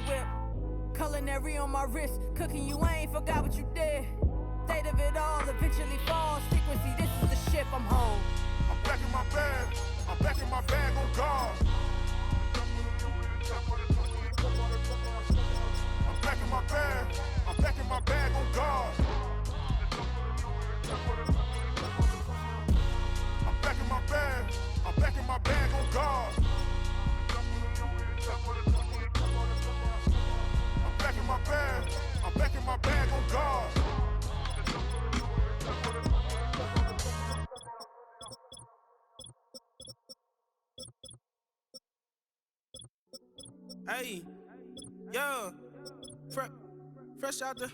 whip. Culinary on my wrist. Cooking you, I ain't forgot what you did. State of it all eventually falls. Frequency, this is the ship, I'm home. I'm back in my bag. I'm back in my bag on guard. I'm back in my bag. I'm back in my bag on guard. I'm back in my bag. I'm back in my bag on guard. I'm back in my bag. I'm back in my bag on guard. Hey, yeah, fresh out the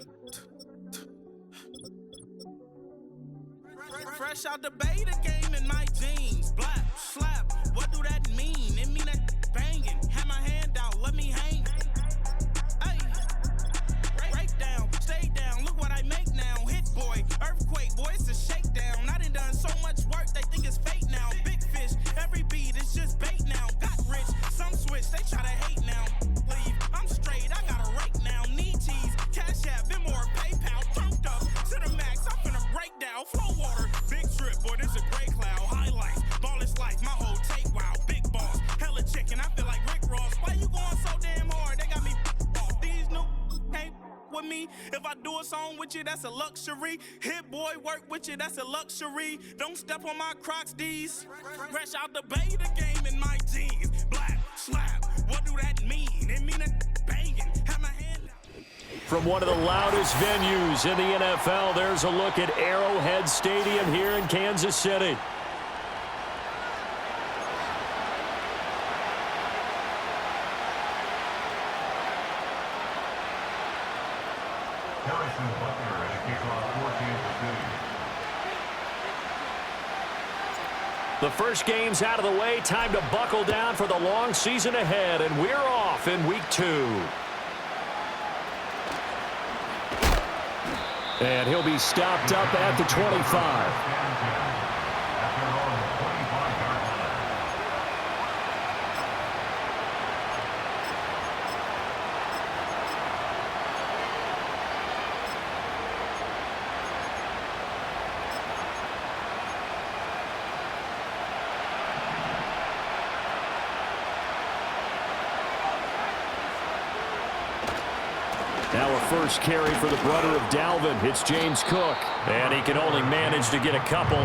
beta game in my jeans. Black, slap, what do that mean? It mean that banging. Have my hand out, let me hang. Hey, break down, stay down, look what I make now. Hit boy, earthquake, boy, it's a shakedown. I done so much work, they think it's fake now. Big fish, every beat is just bait now. Got rich, some switch, they try to hate now. Leave, I'm straight, I got a rake now. Need cheese, cash app, more PayPal. Turned up to the max, I'm finna break down. Flow water, big trip, boy, this a gray cloud. Highlights, ball is life, my whole take, wow. Big boss, hella chicken, I feel like Rick Ross. Why you going so damn hard? They got me off. These new can't with me. If I do a song with you, that's a luxury. Hit boy, work with you, that's a luxury. Don't step on my Crocs, D's. Fresh out the beta game in my jeans. Black, slap, what do that mean? It mean that banging, have my hand out. From one of the loudest venues in the NFL, there's a look at Arrowhead Stadium here in Kansas City. The first game's out of the way. Time to buckle down for the long season ahead, and we're off in week 2. And he'll be stopped up at the 25. Now a first carry for the brother of Dalvin. It's James Cook. And he can only manage to get a couple.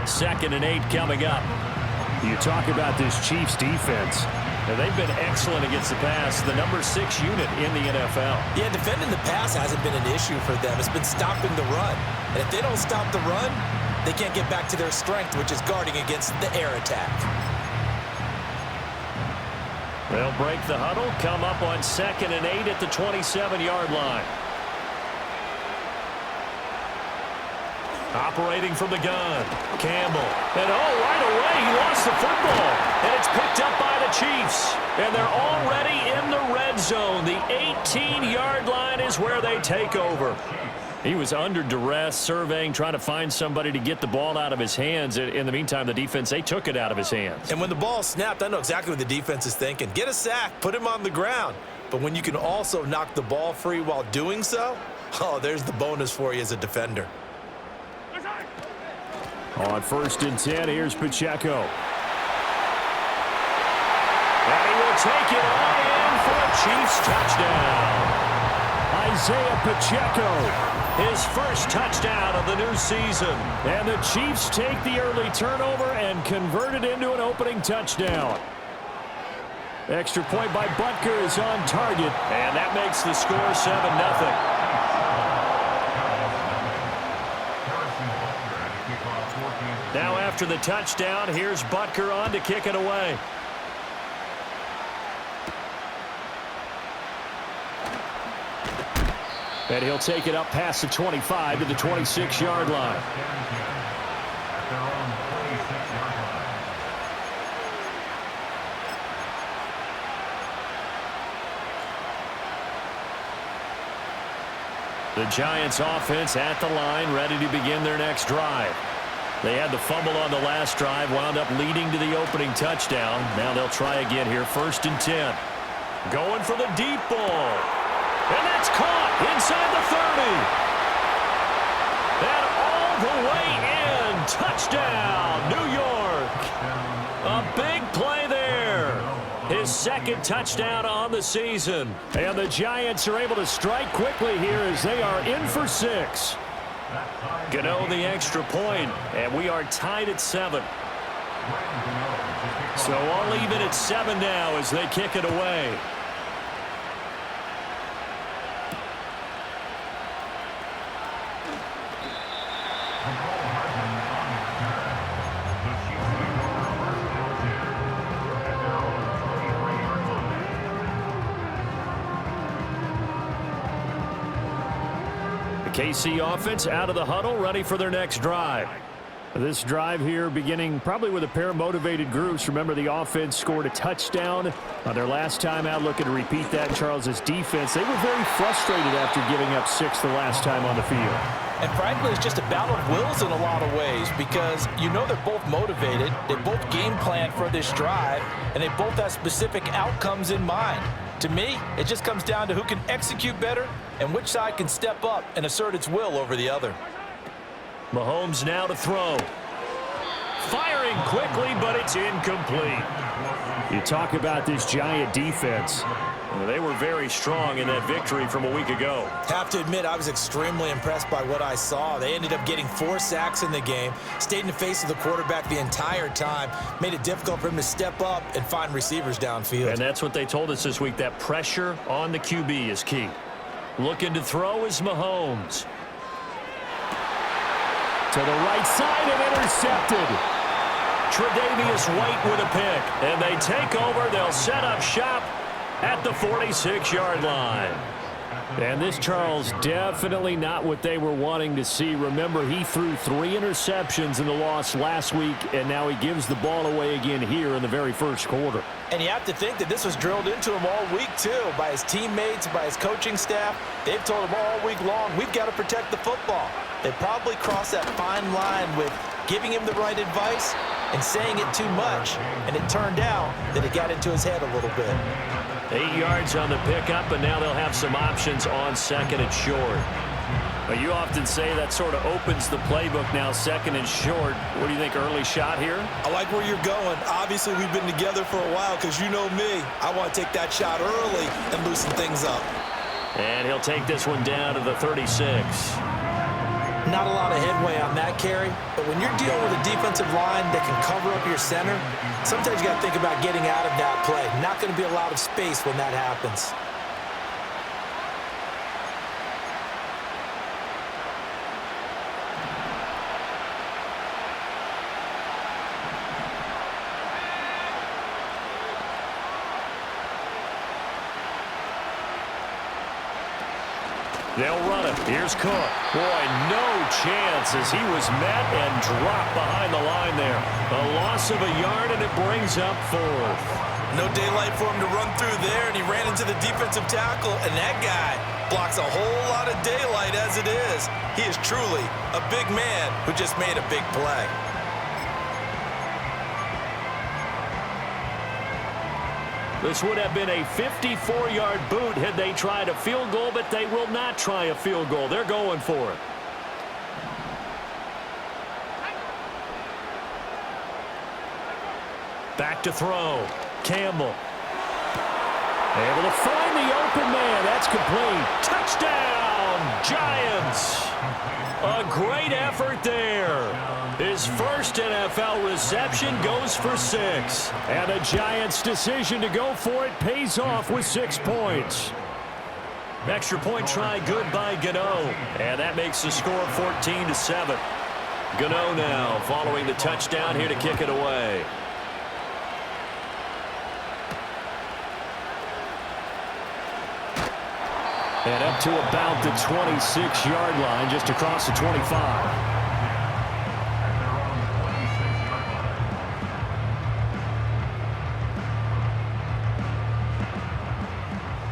2nd and 8 coming up. You talk about this Chiefs defense. And they've been excellent against the pass. The number 6 unit in the NFL. Yeah, defending the pass hasn't been an issue for them. It's been stopping the run. And if they don't stop the run, they can't get back to their strength, which is guarding against the air attack. They'll break the huddle, come up on 2nd and 8 at the 27-yard line. Operating from the gun, Campbell. And right away, he lost the football. And it's picked up by the Chiefs. And they're already in the red zone. The 18-yard line is where they take over. He was under duress, surveying, trying to find somebody to get the ball out of his hands. In the meantime, the defense, they took it out of his hands. And when the ball snapped, I know exactly what the defense is thinking. Get a sack, put him on the ground. But when you can also knock the ball free while doing so, oh, there's the bonus for you as a defender. On 1st and 10, here's Pacheco. And he will take it on in for a Chiefs touchdown. Isaiah Pacheco, his first touchdown of the new season. And the Chiefs take the early turnover and convert it into an opening touchdown. Extra point by Butker is on target, and that makes the score 7-0. Now after the touchdown, here's Butker on to kick it away. And he'll take it up past the 25 to the 26-yard line. The Giants offense at the line, ready to begin their next drive. They had the fumble on the last drive, wound up leading to the opening touchdown. Now they'll try again here, 1st and 10. Going for the deep ball. And that's caught inside the 30. And all the way in. Touchdown, New York. A big play there. His second touchdown on the season. And the Giants are able to strike quickly here as they are in for 6. Gano the extra point, and we are tied at 7. So all even at 7 now as they kick it away. KC offense out of the huddle, ready for their next drive. This drive here beginning probably with a pair of motivated groups. Remember, the offense scored a touchdown on their last time out, looking to repeat that. Charles's defense, they were very frustrated after giving up 6 the last time on the field. And frankly, it's just a battle of wills in a lot of ways because you know they're both motivated, they both game plan for this drive, and they both have specific outcomes in mind. To me, it just comes down to who can execute better and which side can step up and assert its will over the other. Mahomes now to throw. Firing quickly, but it's incomplete. You talk about this Giant defense. They were very strong in that victory from a week ago. Have to admit, I was extremely impressed by what I saw. They ended up getting 4 sacks in the game, stayed in the face of the quarterback the entire time, made it difficult for him to step up and find receivers downfield. And that's what they told us this week, that pressure on the QB is key. Looking to throw is Mahomes. To the right side and intercepted. Tre'Davious White with a pick. And they take over. They'll set up shop at the 46-yard line. And this, Charles, definitely not what they were wanting to see. Remember, he threw 3 interceptions in the loss last week, and now he gives the ball away again here in the very first quarter. And you have to think that this was drilled into him all week, too, by his teammates, by his coaching staff. They've told him all week long, we've got to protect the football. They probably crossed that fine line with giving him the right advice and saying it too much. And it turned out that it got into his head a little bit. 8 yards on the pickup, and now they'll have some options on second and short. But you often say that sort of opens the playbook now, second and short. What do you think, early shot here? I like where you're going. Obviously, we've been together for a while because you know me. I want to take that shot early and loosen things up. And he'll take this one down to the 36. Not a lot of headway on that carry, but when you're dealing with a defensive line that can cover up your center, sometimes you got to think about getting out of that play. Not going to be a lot of space when that happens. They'll run it. Here's Cook. Boy, no chance as he was met and dropped behind the line there. A loss of a yard, and it brings up 4th. No daylight for him to run through there, and he ran into the defensive tackle, and that guy blocks a whole lot of daylight as it is. He is truly a big man who just made a big play. This would have been a 54-yard boot had they tried a field goal, but they will not try a field goal. They're going for it. Back to throw. Campbell. Able to find the open man. That's complete. Touchdown, Giants. A great effort there. His first NFL reception goes for 6. And the Giants' decision to go for it pays off with 6 points. Extra point try good by Gano. And that makes the score 14-7. Gano now following the touchdown here to kick it away. And up to about the 26-yard line, just across the 25.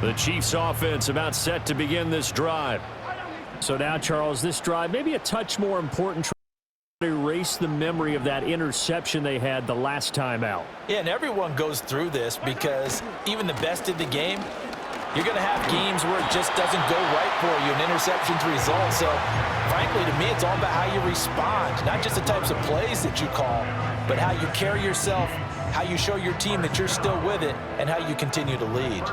The Chiefs offense about set to begin this drive. So now, Charles, this drive maybe a touch more important. Erase the memory of that interception they had the last time out. Yeah, and everyone goes through this because even the best in the game, you're going to have games where it just doesn't go right for you, an interception's result. So, frankly, to me, it's all about how you respond, not just the types of plays that you call, but how you carry yourself, how you show your team that you're still with it, and how you continue to lead.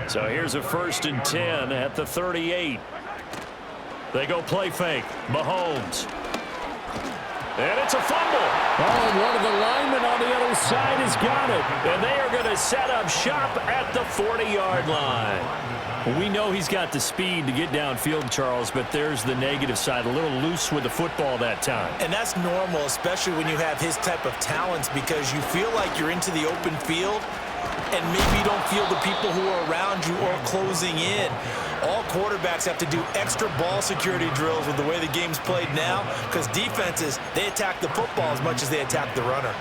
So here's a 1st and 10 at the 38. They go play fake. Mahomes. And it's a fumble. Oh, and one of the linemen on the other side has got it. And they are going to set up shop at the 40-yard line. We know he's got the speed to get downfield, Charles, but there's the negative side. A little loose with the football that time. And that's normal, especially when you have his type of talents, because you feel like you're into the open field and maybe you don't feel the people who are around you or closing in. All quarterbacks have to do extra ball security drills with the way the game's played now, because defenses, they attack the football as much as they attack the runner.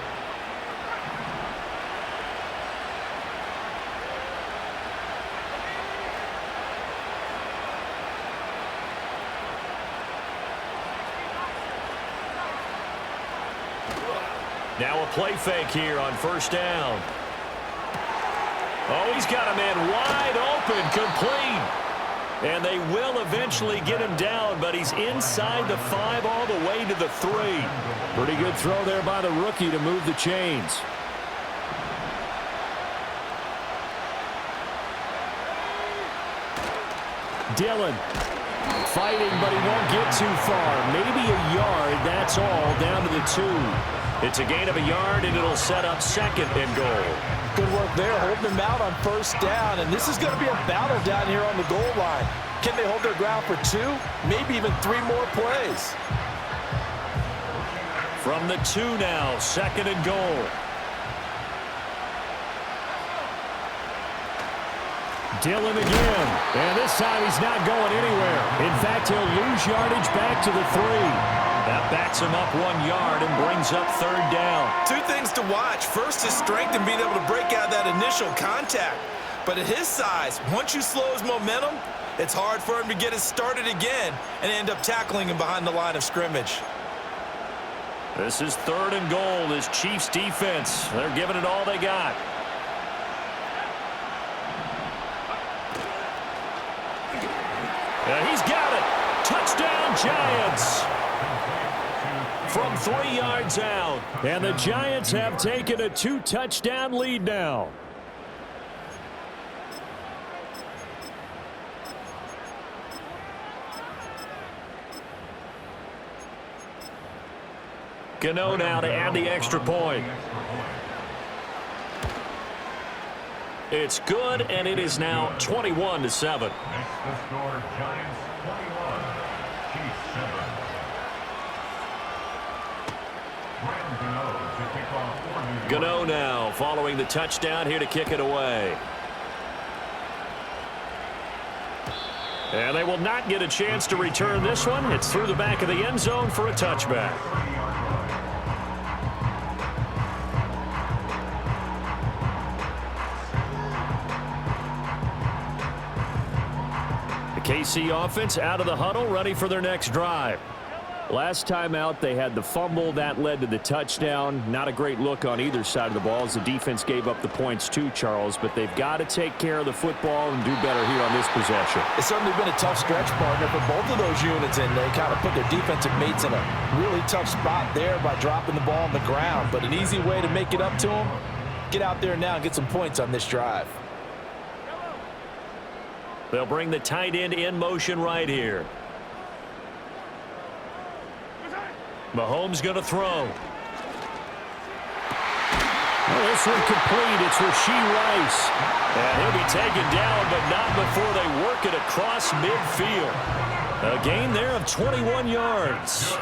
Now a play fake here on 1st down. Oh, he's got a man wide open, complete. And they will eventually get him down, but he's inside the 5 all the way to the 3. Pretty good throw there by the rookie to move the chains. Dillon fighting, but he won't get too far. Maybe a yard, that's all, down to the 2. It's a gain of a yard, and it'll set up 2nd and goal. Good work there, holding them out on 1st down, and this is going to be a battle down here on the goal line. Can they hold their ground for 2, maybe even 3 more plays? From the 2 now, 2nd and goal. Dillon again, and this time he's not going anywhere. In fact, he'll lose yardage back to the 3. That backs him up 1 yard and brings up 3rd down. 2 things to watch. First, his strength and being able to break out that initial contact. But at his size, once you slow his momentum, it's hard for him to get it started again and end up tackling him behind the line of scrimmage. This is 3rd and goal. This Chiefs defense, they're giving it all they got. And he's got it. Touchdown, Giants. From 3 yards out. And the Giants have taken a 2-touchdown lead now. Gano now to add the extra point. It's good, and it is now 21-7. Gano now following the touchdown here to kick it away. And they will not get a chance to return this one. It's through the back of the end zone for a touchback. The KC offense out of the huddle, ready for their next drive. Last time out, they had the fumble. That led to the touchdown. Not a great look on either side of the ball as the defense gave up the points too, Charles. But they've got to take care of the football and do better here on this possession. It's certainly been a tough stretch, partner, for both of those units, and they kind of put their defensive mates in a really tough spot there by dropping the ball on the ground. But an easy way to make it up to them, get out there now and get some points on this drive. They'll bring the tight end in motion right here. Mahomes going to throw. Oh, this one complete. It's Rashee Rice. And he'll be taken down, but not before they work it across midfield. A gain there of 21 yards.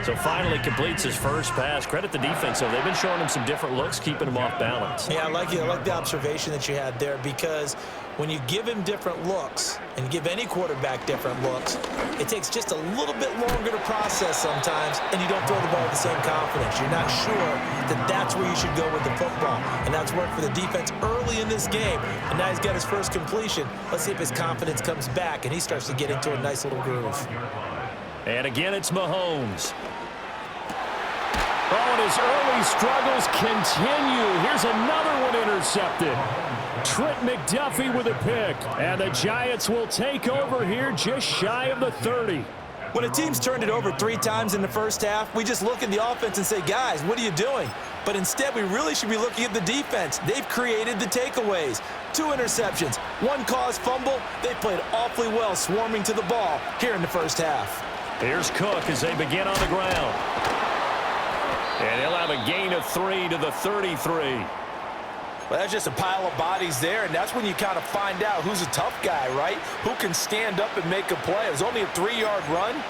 So finally completes his first pass. Credit the defense, though. They've been showing him some different looks, keeping him off balance. Yeah, I like the observation that you had there, because when you give him different looks and give any quarterback different looks, it takes just a little bit longer to process sometimes, and you don't throw the ball with the same confidence. You're not sure that that's where you should go with the football, and that's worked for the defense early in this game, and now he's got his first completion. Let's see if his confidence comes back and he starts to get into a nice little groove. And again, it's Mahomes. Oh, and his early struggles continue. Here's another one intercepted. Trent McDuffie with a pick. And the Giants will take over here just shy of the 30. When a team's turned it over 3 times in the first half, we just look at the offense and say, guys, what are you doing? But instead, we really should be looking at the defense. They've created the takeaways. 2 interceptions, 1 caused fumble. They played awfully well swarming to the ball here in the first half. Here's Cook as they begin on the ground. And he'll have a gain of 3 to the 33. Well, that's just a pile of bodies there, and that's when you kind of find out who's a tough guy, right? Who can stand up and make a play. It was only a 3-yard run,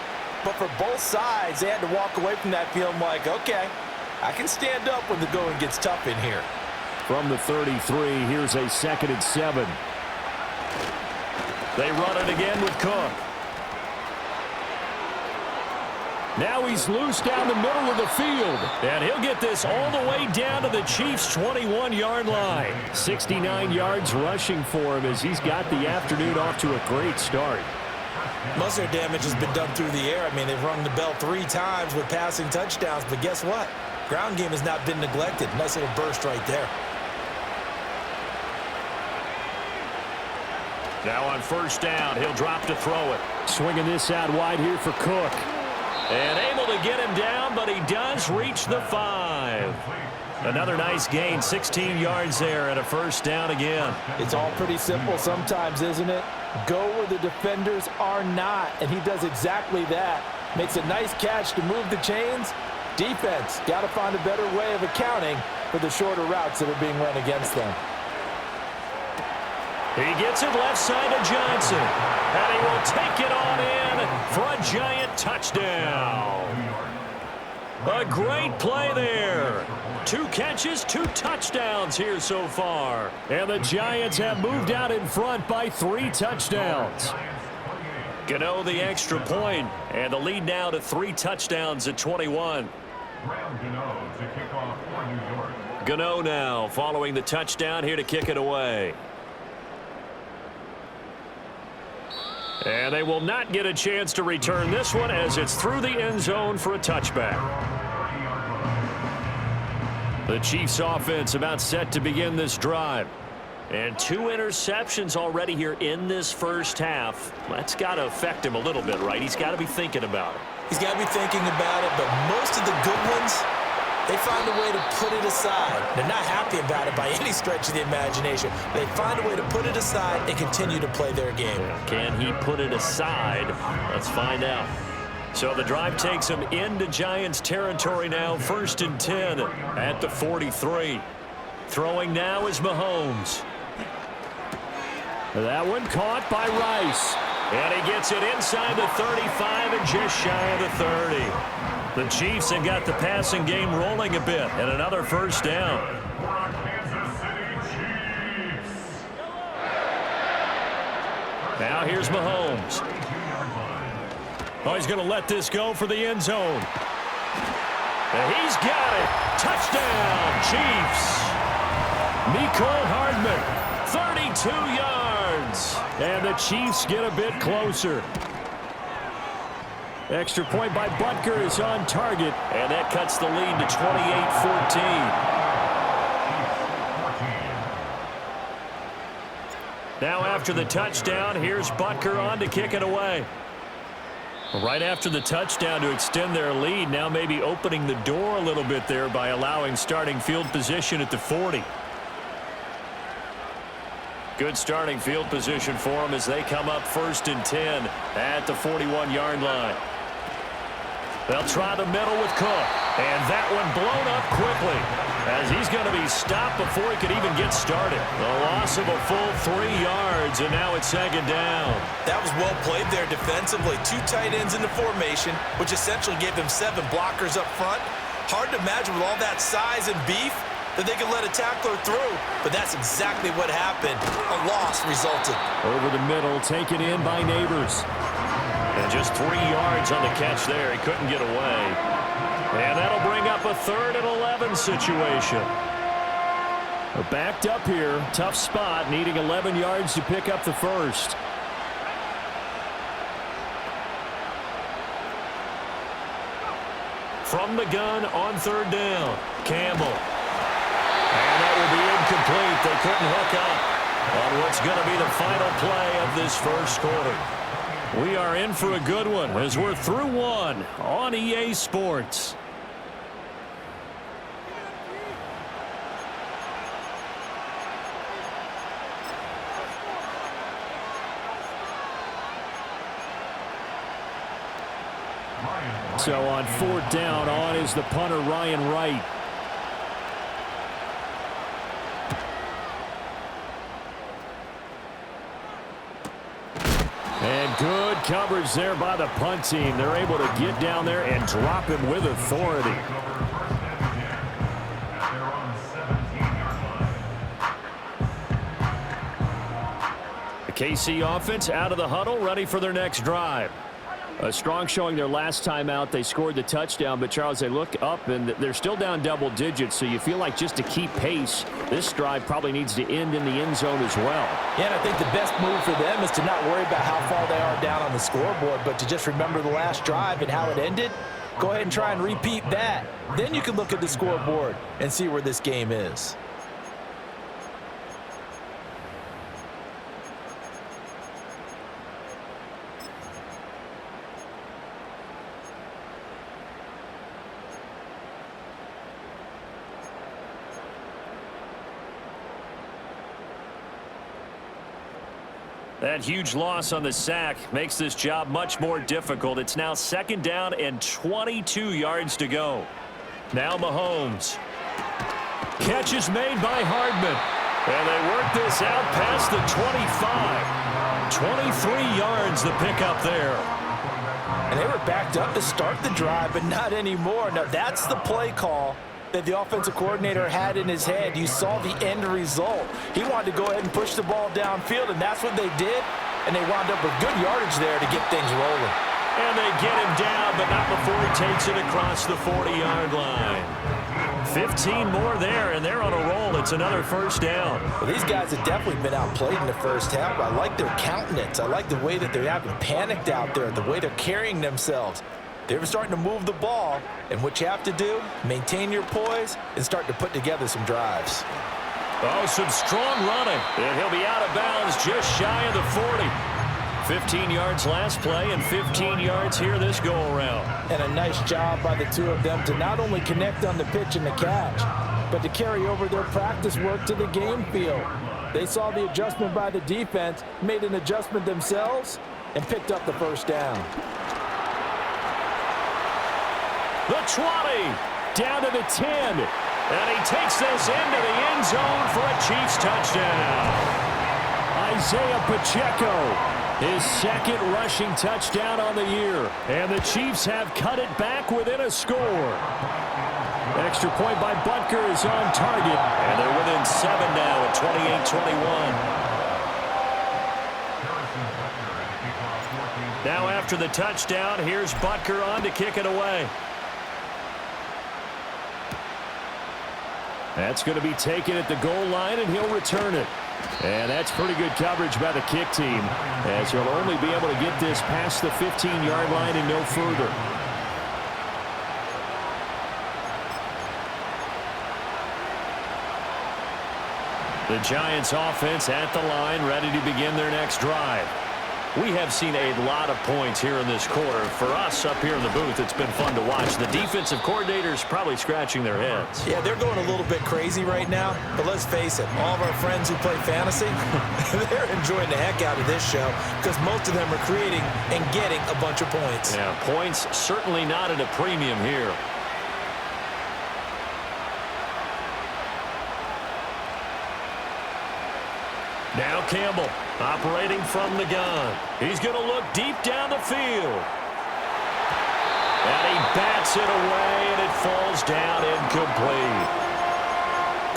but for both sides, they had to walk away from that feeling like, okay, I can stand up when the going gets tough in here. From the 33, here's a 2nd and 7. They run it again with Cook. Now he's loose down the middle of the field. And he'll get this all the way down to the Chiefs' 21-yard line. 69 yards rushing for him as he's got the afternoon off to a great start. Most of their damage has been done through the air. I mean, they've rung the bell 3 times with passing touchdowns. But guess what? Ground game has not been neglected. Nice little burst right there. Now on 1st down, he'll drop to throw it. Swinging this out wide here for Cook. And able to get him down, but he does reach the 5. Another nice gain, 16 yards there, and a 1st down again. It's all pretty simple sometimes, isn't it? Go where the defenders are not, and he does exactly that. Makes a nice catch to move the chains. Defense, got to find a better way of accounting for the shorter routes that are being run against them. He gets it left side to Johnson, and he will take it on in for a Giant touchdown. A great play there. 2 catches, 2 touchdowns here so far. And the Giants have moved out in front by 3 touchdowns. Gano the extra point, and the lead now to 3 touchdowns at 21. Gano now following the touchdown here to kick it away. And they will not get a chance to return this one as it's through the end zone for a touchback. The Chiefs offense about set to begin this drive. And 2 interceptions already here in this first half. That's got to affect him a little bit, right? He's got to be thinking about it. He's got to be thinking about it, but most of the good ones, they find a way to put it aside. They're not happy about it by any stretch of the imagination. They find a way to put it aside and continue to play their game. Can he put it aside? Let's find out. So the drive takes him into Giants territory now. 1st and 10 at the 43. Throwing now is Mahomes. That one caught by Rice. And he gets it inside the 35 and just shy of the 30. The Chiefs have got the passing game rolling a bit, and another 1st down. Now here's Mahomes. Oh, he's going to let this go for the end zone. And he's got it. Touchdown, Chiefs. Mecole Hardman, 32 yards. And the Chiefs get a bit closer. Extra point by Butker is on target, and that cuts the lead to 28-14. Now after the touchdown, here's Butker on to kick it away. Right after the touchdown to extend their lead, now maybe opening the door a little bit there by allowing starting field position at the 40. Good starting field position for them as they come up 1st and 10 at the 41-yard line. They'll try the middle with Cook, and that one blown up quickly as he's going to be stopped before he could even get started. The loss of a full 3 yards, and now it's 2nd down. That was well played there defensively. 2 tight ends in the formation, which essentially gave them 7 blockers up front. Hard to imagine with all that size and beef that they could let a tackler through, but that's exactly what happened. A loss resulted. Over the middle, taken in by Neighbors. And just 3 yards on the catch there. He couldn't get away. And that'll bring up a 3rd and 11 situation. Backed up here. Tough spot. Needing 11 yards to pick up the 1st. from the gun on third down. Campbell. And that will be incomplete. They couldn't hook up on what's going to be the final play of this first quarter. We are in for a good one as we're through one on EA Sports. So on fourth down, on is the punter, Ryan Wright. And good coverage there by the punt team. They're able to get down there and drop him with authority. The KC offense out of the huddle, ready for their next drive. A strong showing their last time out. They scored the touchdown, but Charles, they look up and they're still down double digits, so you feel like just to keep pace, this drive probably needs to end in the end zone as well. Yeah, and I think the best move for them is to not worry about how far they are down on the scoreboard, but to just remember the last drive and how it ended. Go ahead and try and repeat that. Then you can look at the scoreboard and see where this game is. That huge loss on the sack makes this job much more difficult. It's now second down and 22 yards to go. Now Mahomes. Catch is made by Hardman. And they work this out past the 25. 23 yards the pickup there. And they were backed up to start the drive, but not anymore. Now that's the play call that the offensive coordinator had in his head. You saw the end result. He wanted to go ahead and push the ball downfield, and that's what they did. And they wound up with good yardage there to get things rolling. And they get him down, but not before he takes it across the 40-yard line. 15 more there, and they're on a roll. It's another first down. Well, these guys have definitely been outplayed in the first half. I like their countenance. I like the way that they're having panicked out there, the way they're carrying themselves. They're starting to move the ball, and what you have to do, maintain your poise and start to put together some drives. Oh, some strong running, and he'll be out of bounds just shy of the 40. 15 yards last play and 15 yards here this go-around. And a nice job by the two of them to not only connect on the pitch and the catch, but to carry over their practice work to the game field. They saw the adjustment by the defense, made an adjustment themselves, and picked up the first down. The 20, down to the 10, and he takes this into the end zone for a Chiefs touchdown. Isaiah Pacheco, his second rushing touchdown on the year, and the Chiefs have cut it back within a score. Extra point by Butker is on target, and they're within 7 now at 28-21. Now after the touchdown, here's Butker on to kick it away. That's going to be taken at the goal line, and he'll return it. And that's pretty good coverage by the kick team, as he'll only be able to get this past the 15-yard line and no further. The Giants offense at the line, ready to begin their next drive. We have seen a lot of points here in this quarter. For us up here in the booth, it's been fun to watch. The defensive coordinators probably scratching their heads. Yeah, they're going a little bit crazy right now, but let's face it, all of our friends who play fantasy, they're enjoying the heck out of this show because most of them are creating and getting a bunch of points. Yeah, points certainly not at a premium here. Now Campbell operating from the gun. He's going to look deep down the field. And he bats it away, and it falls down incomplete.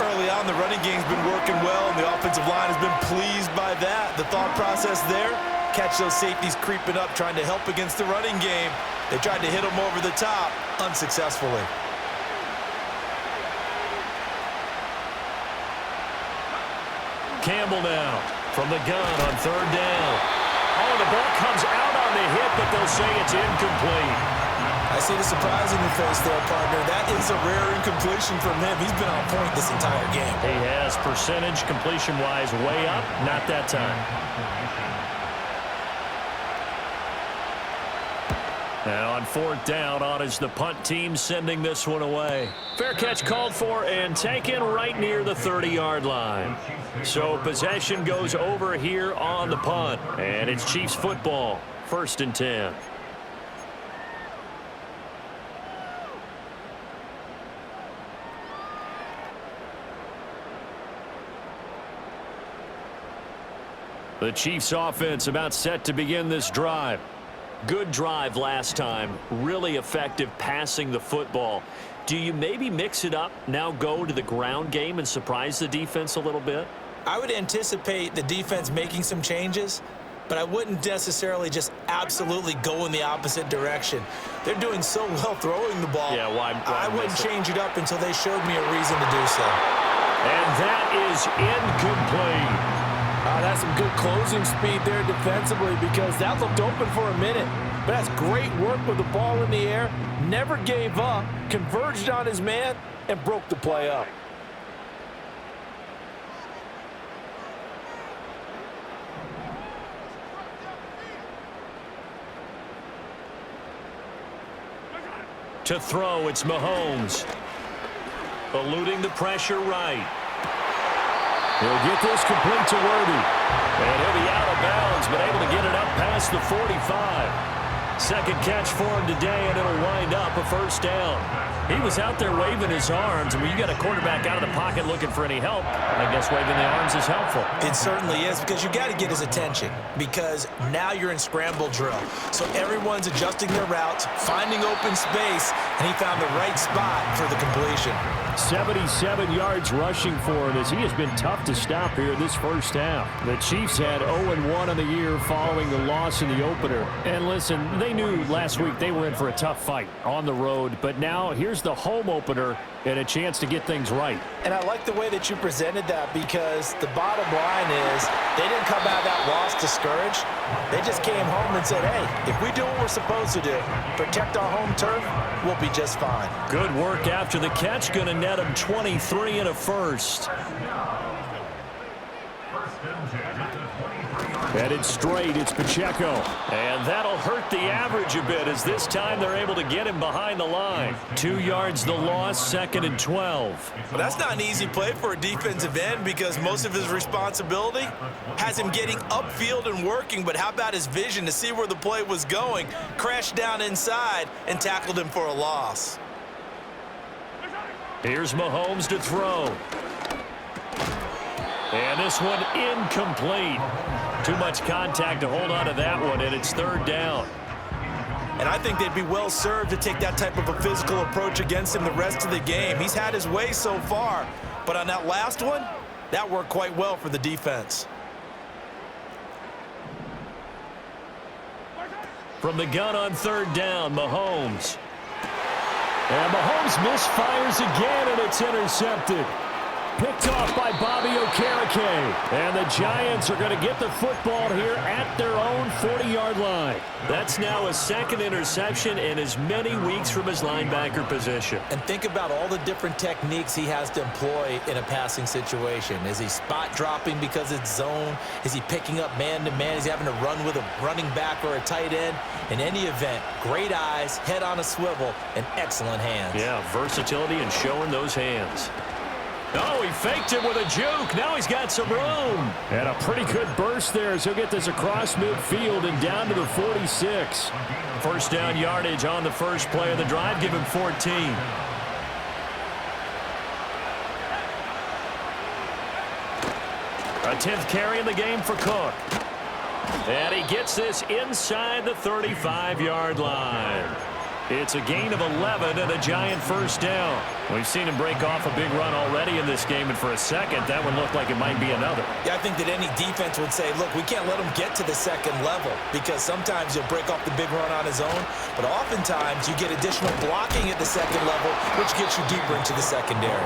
Early on, the running game's been working well, and the offensive line has been pleased by that. The thought process there, catch those safeties creeping up, trying to help against the running game. They tried to hit them over the top, unsuccessfully. Campbell now from the gun on third down. Oh, the ball comes out on the hit, but they'll say it's incomplete. I see the surprise in your face there, partner. That is a rare incompletion from him. He's been on point this entire game. He has percentage completion-wise way up, not that time. Now on 4th down, on is the punt team sending this one away. Fair catch called for and taken right near the 30-yard line. So possession goes over here on the punt. And it's Chiefs football, 1st and 10. The Chiefs offense about set to begin this drive. Good drive last time. Really effective passing the football. Do you maybe mix it up, now go to the ground game and surprise the defense a little bit? I would anticipate the defense making some changes, but I wouldn't necessarily just absolutely go in the opposite direction. They're doing so well throwing the ball. Yeah, why I wouldn't change it up until they showed me a reason to do so. And that is incomplete. That's some good closing speed there defensively because that looked open for a minute. But that's great work with the ball in the air. Never gave up, converged on his man, and broke the play up. To throw, it's Mahomes. Eluding the pressure right. He'll get this complete to Worthy. And he'll be out of bounds, but able to get it up past the 45. Second catch for him today, and it'll wind up a 1st down. He was out there waving his arms, and when you got a quarterback out of the pocket looking for any help, I guess waving the arms is helpful. It certainly is, because you got to get his attention, because now you're in scramble drill. So everyone's adjusting their routes, finding open space, and he found the right spot for the completion. 77 yards rushing for him as he has been tough to stop here this first half. The Chiefs had 0-1 on the year following the loss in the opener. And listen, they knew last week they were in for a tough fight on the road, but now here's the home opener and a chance to get things right. And I like the way that you presented that, because the bottom line is they didn't come out of that loss discouraged. They just came home and said, hey, if we do what we're supposed to do, protect our home turf, we'll be just fine. Good work after the catch. Going to net him 23 and a first. Headed straight, it's Pacheco. And that'll hurt the average a bit, as this time they're able to get him behind the line. 2 yards the loss, 2nd and 12. Well, that's not an easy play for a defensive end, because most of his responsibility has him getting upfield and working, but how about his vision to see where the play was going, crashed down inside, and tackled him for a loss. Here's Mahomes to throw. And this one incomplete. Too much contact to hold on to that one, and it's 3rd down. And I think they'd be well served to take that type of a physical approach against him the rest of the game. He's had his way so far, but on that last one, that worked quite well for the defense. From the gun on 3rd down, Mahomes. And Mahomes misfires again, and it's intercepted. Picked off by Bobby Okereke. And the Giants are going to get the football here at their own 40-yard line. That's now a 2nd interception in as many weeks from his linebacker position. And think about all the different techniques he has to employ in a passing situation. Is he spot dropping because it's zone? Is he picking up man-to-man? Is he having to run with a running back or a tight end? In any event, great eyes, head on a swivel, and excellent hands. Yeah, versatility and showing those hands. Oh, he faked it with a juke. Now he's got some room. And a pretty good burst there as he'll get this across midfield and down to the 46. 1st down yardage on the first play of the drive. Give him 14. A 10th carry in the game for Cook. And he gets this inside the 35-yard line. It's a gain of 11 and a Giant 1st down. We've seen him break off a big run already in this game, and for a second, that one looked like it might be another. Yeah, I think that any defense would say, look, we can't let him get to the 2nd level, because sometimes he'll break off the big run on his own, but oftentimes you get additional blocking at the 2nd level, which gets you deeper into the secondary.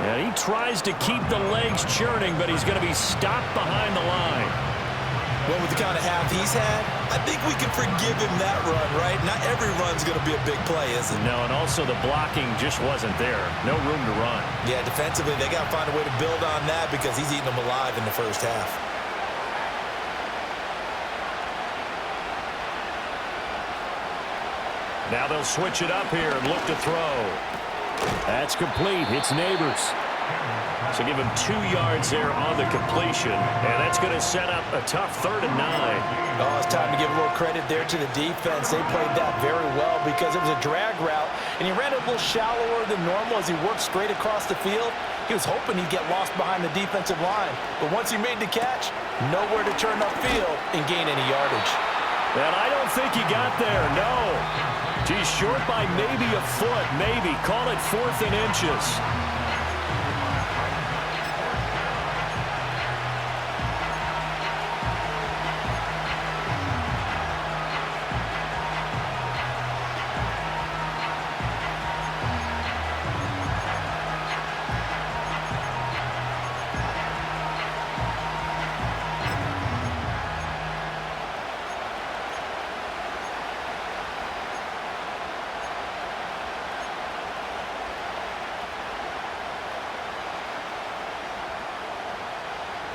And he tries to keep the legs churning, but he's going to be stopped behind the line. Well, with the kind of half he's had, I think we can forgive him that run, right? Not every run's going to be a big play, is it? No, and also the blocking just wasn't there. No room to run. Yeah, defensively, they got to find a way to build on that because he's eating them alive in the first half. Now they'll switch it up here and look to throw. That's complete. It's Neighbors. So give him 2 yards there on the completion, and that's going to set up a tough 3rd and 9. Oh, it's time to give a little credit there to the defense. They played that very well because it was a drag route, and he ran it a little shallower than normal as he worked straight across the field. He was hoping he'd get lost behind the defensive line, but once he made the catch, nowhere to turn upfield and gain any yardage. And I don't think he got there, no. He's short by maybe a foot, maybe. Call it 4th and inches.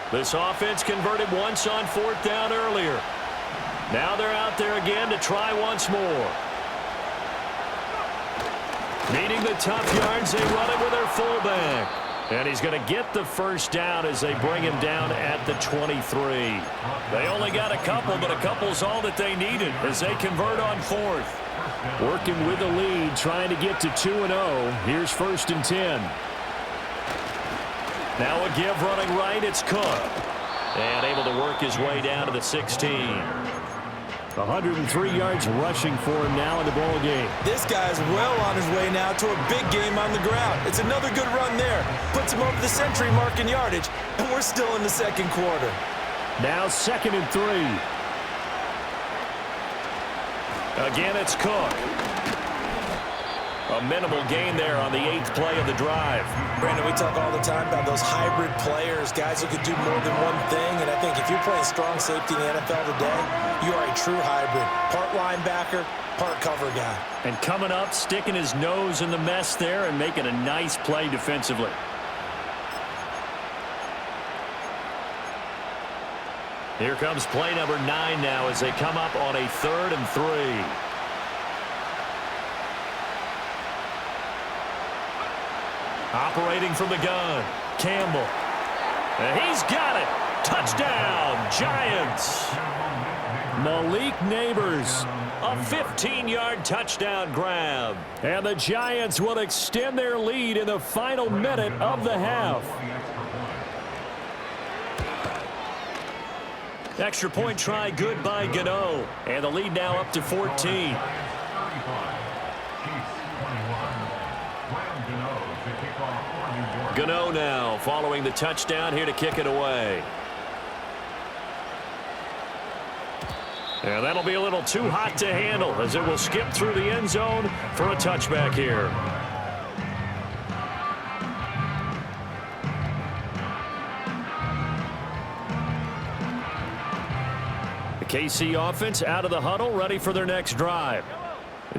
This offense converted once on 4th down earlier. Now they're out there again to try once more. Needing the tough yards, they run it with their fullback. And he's going to get the first down as they bring him down at the 23. They only got a couple, but a couple's all that they needed as they convert on 4th. Working with the lead, trying to get to 2-0. Here's 1st and 10. Now a give running right, it's Cook. And able to work his way down to the 16. 103 yards rushing for him now in the ball game. This guy's well on his way now to a big game on the ground. It's another good run there. Puts him over the century mark in yardage, and we're still in the 2nd quarter. Now 2nd and 3. Again, it's Cook. A minimal gain there on the 8th play of the drive. Brandon, we talk all the time about those hybrid players, guys who can do more than one thing. And I think if you're playing strong safety in the NFL today, you are a true hybrid. Part linebacker, part cover guy. And coming up, sticking his nose in the mess there and making a nice play defensively. Here comes play number 9 now as they come up on a 3rd and 3. Operating from the gun, Campbell. And he's got it. Touchdown, Giants. Malik Neighbors, a 15-yard touchdown grab. And the Giants will extend their lead in the final minute of the half. Extra point try good by Gano. And the lead now up to 14. Gano now following the touchdown here to kick it away. And that'll be a little too hot to handle as it will skip through the end zone for a touchback here. The KC offense out of the huddle, ready for their next drive.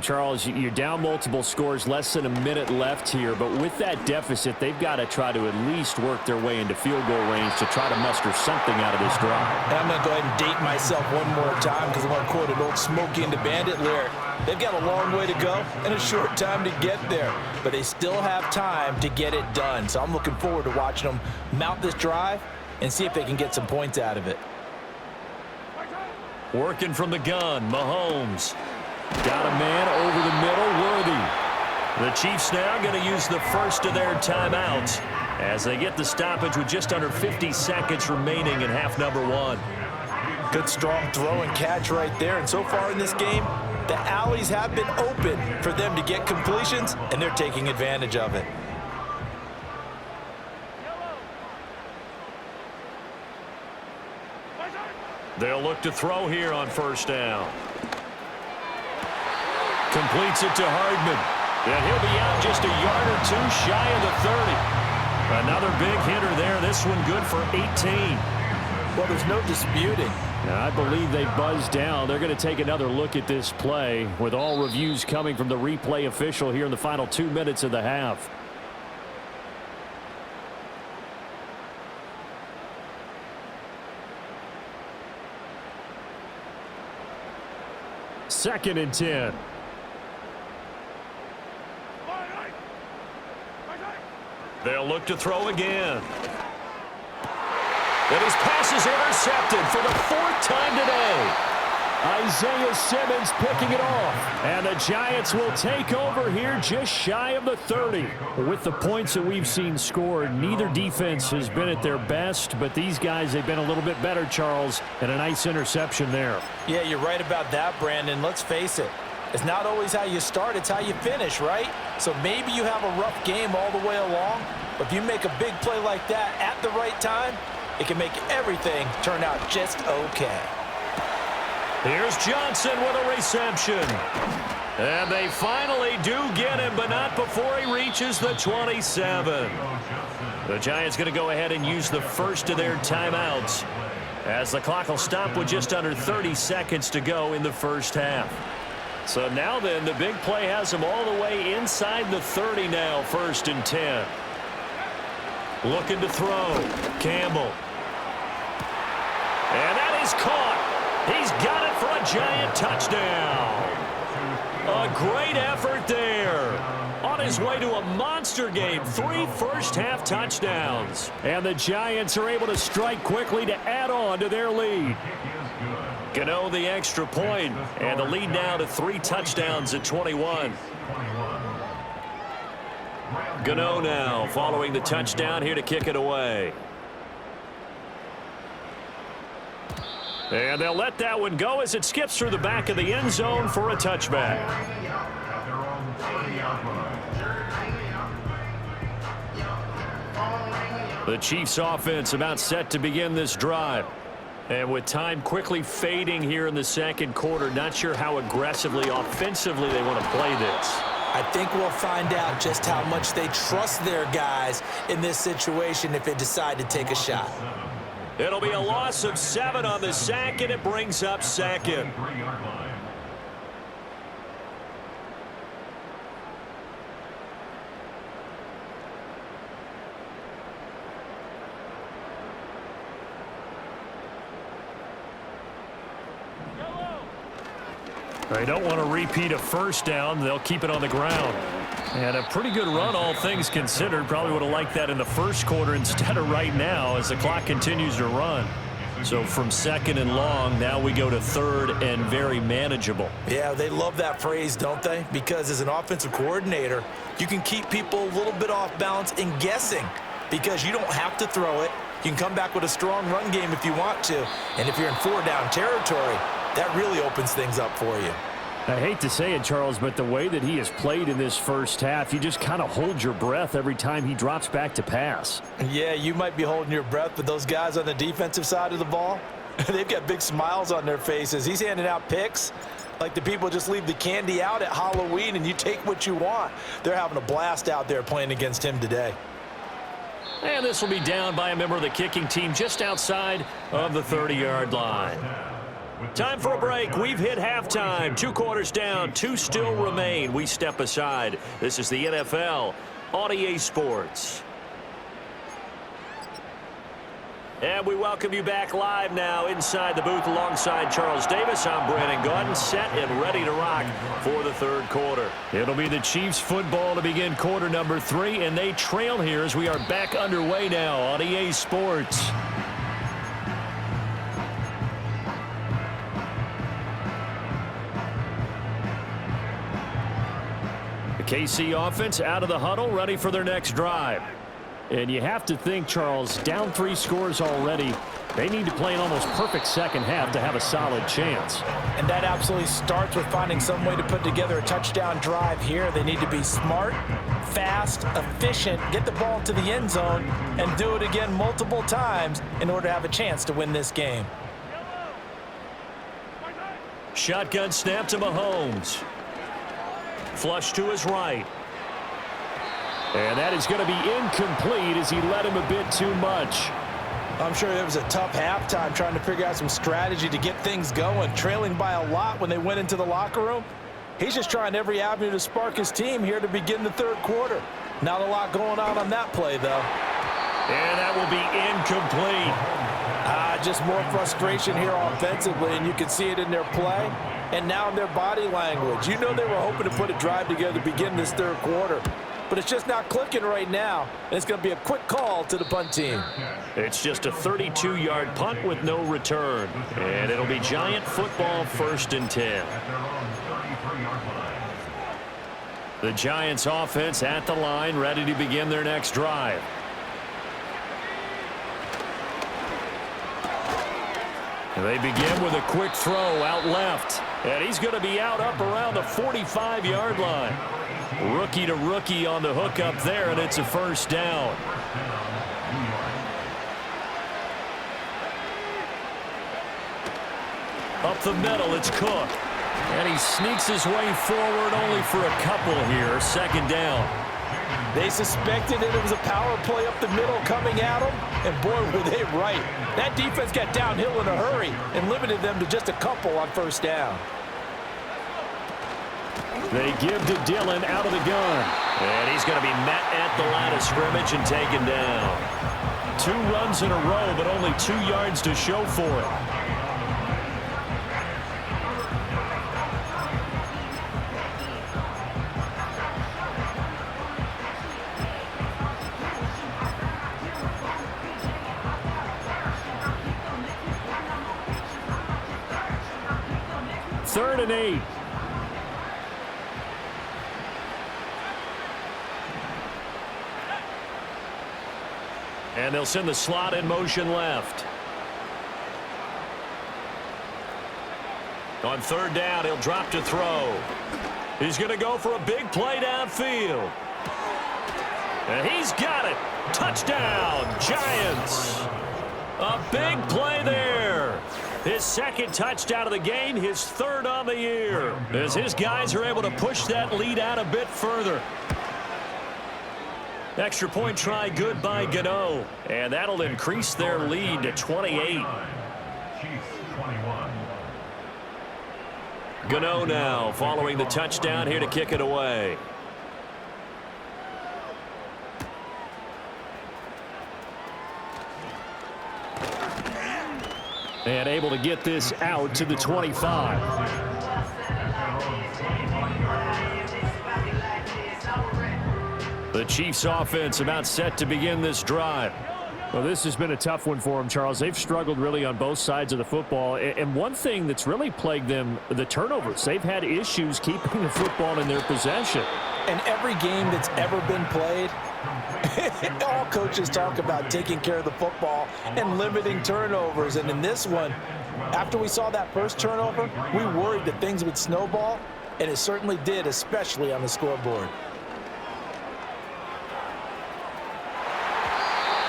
Charles, you're down multiple scores, less than a minute left here, but with that deficit, they've got to try to at least work their way into field goal range to try to muster something out of this drive. I'm going to go ahead and date myself one more time because I want to quote an old Smokey and the Bandit lyric. They've got a long way to go and a short time to get there, but they still have time to get it done. So I'm looking forward to watching them mount this drive and see if they can get some points out of it. Working from the gun, Mahomes. Got a man over the middle, Worthy. The Chiefs now going to use the first of their timeouts as they get the stoppage with just under 50 seconds remaining in half number 1. Good strong throw and catch right there. And so far in this game, the alleys have been open for them to get completions, and they're taking advantage of it. They'll look to throw here on 1st down. Completes it to Hardman. And he'll be out just a yard or 2 shy of the 30. Another big hitter there. This one good for 18. Well, there's no disputing. Now, I believe they buzzed down. They're going to take another look at this play with all reviews coming from the replay official here in the final 2 minutes of the half. Second and 10. They'll look to throw again. And his pass is intercepted for the 4th time today. Isaiah Simmons picking it off. And the Giants will take over here just shy of the 30. With the points that we've seen scored, neither defense has been at their best, but these guys, they've been a little bit better, Charles, and a nice interception there. Yeah, you're right about that, Brandon. Let's face it. It's not always how you start, it's how you finish, right? So maybe you have a rough game all the way along, but if you make a big play like that at the right time, it can make everything turn out just okay. Here's Johnson with a reception. And they finally do get him, but not before he reaches the 27. The Giants going to go ahead and use the first of their timeouts, as the clock will stop with just under 30 seconds to go in the first half. So now then, the big play has them all the way inside the 30 now, 1st and 10. Looking to throw. Campbell. And that is caught. He's got it for a Giant touchdown. A great effort there. On his way to a monster game, 3 first-half touchdowns. And the Giants are able to strike quickly to add on to their lead. Gano the extra point, and the lead now to 3 touchdowns at 21. Gano now following the touchdown here to kick it away. And they'll let that one go as it skips through the back of the end zone for a touchback. The Chiefs offense about set to begin this drive. And with time quickly fading here in the second quarter, not sure how aggressively, offensively they want to play this. I think we'll find out just how much they trust their guys in this situation if they decide to take a shot. It'll be a loss of 7 on the sack, and it brings up second. They don't want to repeat a first down. They'll keep it on the ground. And a pretty good run, all things considered. Probably would have liked that in the first quarter instead of right now as the clock continues to run. So from 2nd and long, now we go to 3rd and very manageable. Yeah, they love that phrase, don't they? Because as an offensive coordinator, you can keep people a little bit off balance and guessing because you don't have to throw it. You can come back with a strong run game if you want to. And if you're in 4-down territory, that really opens things up for you. I hate to say it, Charles, but the way that he has played in this first half, you just kind of hold your breath every time he drops back to pass. Yeah, you might be holding your breath, but those guys on the defensive side of the ball, they've got big smiles on their faces. He's handing out picks like the people just leave the candy out at Halloween and you take what you want. They're having a blast out there playing against him today. And this will be down by a member of the kicking team just outside of the 30-yard line. Time for a break. We've hit halftime. 2 quarters down. 2 still remain. We step aside. This is the NFL on EA Sports. And we welcome you back live now inside the booth alongside Charles Davis. I'm Brandon Gaudin, set and ready to rock for the 3rd quarter. It'll be the Chiefs football to begin quarter number 3, and they trail here as we are back underway now on EA Sports. KC offense out of the huddle, ready for their next drive. And you have to think, Charles, down 3 scores already. They need to play an almost perfect second half to have a solid chance. And that absolutely starts with finding some way to put together a touchdown drive here. They need to be smart, fast, efficient, get the ball to the end zone, and do it again multiple times in order to have a chance to win this game. Shotgun snap to Mahomes. Flush to his right. And that is going to be incomplete as he led him a bit too much. I'm sure it was a tough halftime trying to figure out some strategy to get things going, trailing by a lot when they went into the locker room. He's just trying every avenue to spark his team here to begin the third quarter. Not a lot going on that play, though. And that will be incomplete. Just more frustration here offensively, and you can see it in their play and now in their body language. You know they were hoping to put a drive together to begin this third quarter, but it's just not clicking right now, and it's going to be a quick call to the punt team. It's just a 32-yard punt with no return, and it'll be Giant football 1st and 10. The Giants offense at the line, ready to begin their next drive. They begin with a quick throw out left, and he's going to be out up around the 45-yard line. Rookie to rookie on the hook up there, and it's a first down. Up the middle, it's Cook. And he sneaks his way forward only for a couple here. 2nd down. They suspected that it was a power play up the middle coming at them, and boy, were they right. That defense got downhill in a hurry and limited them to just a couple on 1st down. They give to Dillon out of the gun. And he's going to be met at the line of scrimmage and taken down. 2 runs in a row, but only 2 yards to show for it. Third and 8. And they'll send the slot in motion left. On 3rd down, he'll drop to throw. He's going to go for a big play downfield. And he's got it. Touchdown, Giants. A big play there. His 2nd touchdown of the game, his 3rd on the year, as his guys are able to push that lead out a bit further. Extra point try good by Gano, and that'll increase their lead to 28. Gano now following the touchdown here to kick it away. And able to get this out to the 25. The Chiefs offense about set to begin this drive. Well, this has been a tough one for them, Charles. They've struggled really on both sides of the football. And one thing that's really plagued them, the turnovers. They've had issues keeping the football in their possession. And every game that's ever been played, all coaches talk about taking care of the football and limiting turnovers. And in this one, after we saw that first turnover, we worried that things would snowball, and it certainly did, especially on the scoreboard.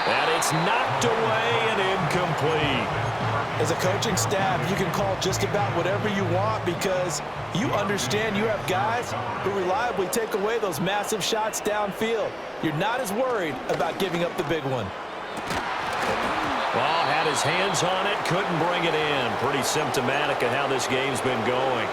And it's knocked away and incomplete. As a coaching staff, you can call just about whatever you want because you understand you have guys who reliably take away those massive shots downfield. You're not as worried about giving up the big one. Well, had his hands on it, couldn't bring it in. Pretty symptomatic of how this game's been going.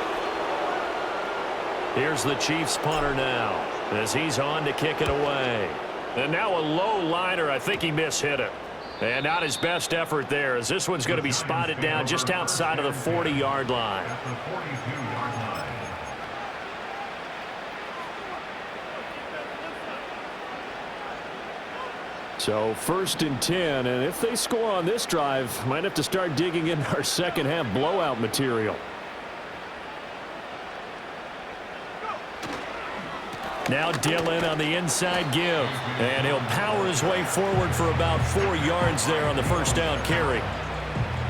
Here's the Chiefs punter now as he's on to kick it away. And now a low liner. I think he mishit it. And not his best effort there, as this one's going to be spotted down just outside of the 40-yard line. So 1st and 10, and if they score on this drive, might have to start digging in our second half blowout material. Now Dillon on the inside give. And he'll power his way forward for about 4 yards there on the 1st down carry.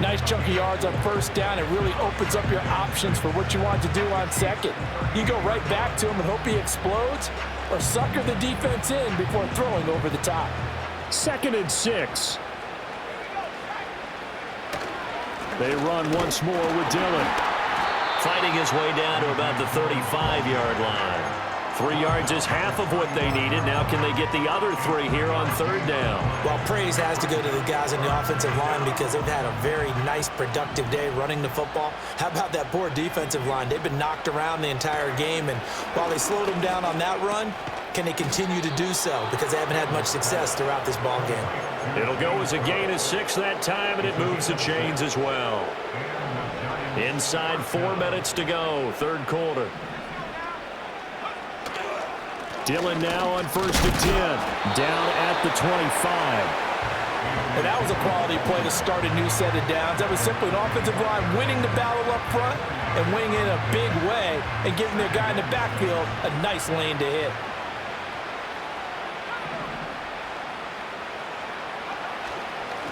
Nice chunk of yards on 1st down. It really opens up your options for what you want to do on 2nd. You go right back to him and hope he explodes, or sucker the defense in before throwing over the top. 2nd and 6. They run once more with Dillon. Fighting his way down to about the 35-yard line. 3 yards is half of what they needed. Now can they get the other 3 here on third down? Well, praise has to go to the guys on the offensive line because they've had a very nice, productive day running the football. How about that poor defensive line? They've been knocked around the entire game, and while they slowed them down on that run, can they continue to do so? Because they haven't had much success throughout this ball game. It'll go as a gain of 6 that time, and it moves the chains as well. Inside 4 minutes to go, third quarter. Dillon now on 1st and 10, down at the 25. And that was a quality play to start a new set of downs. That was simply an offensive line winning the battle up front and winning it in a big way and giving their guy in the backfield a nice lane to hit.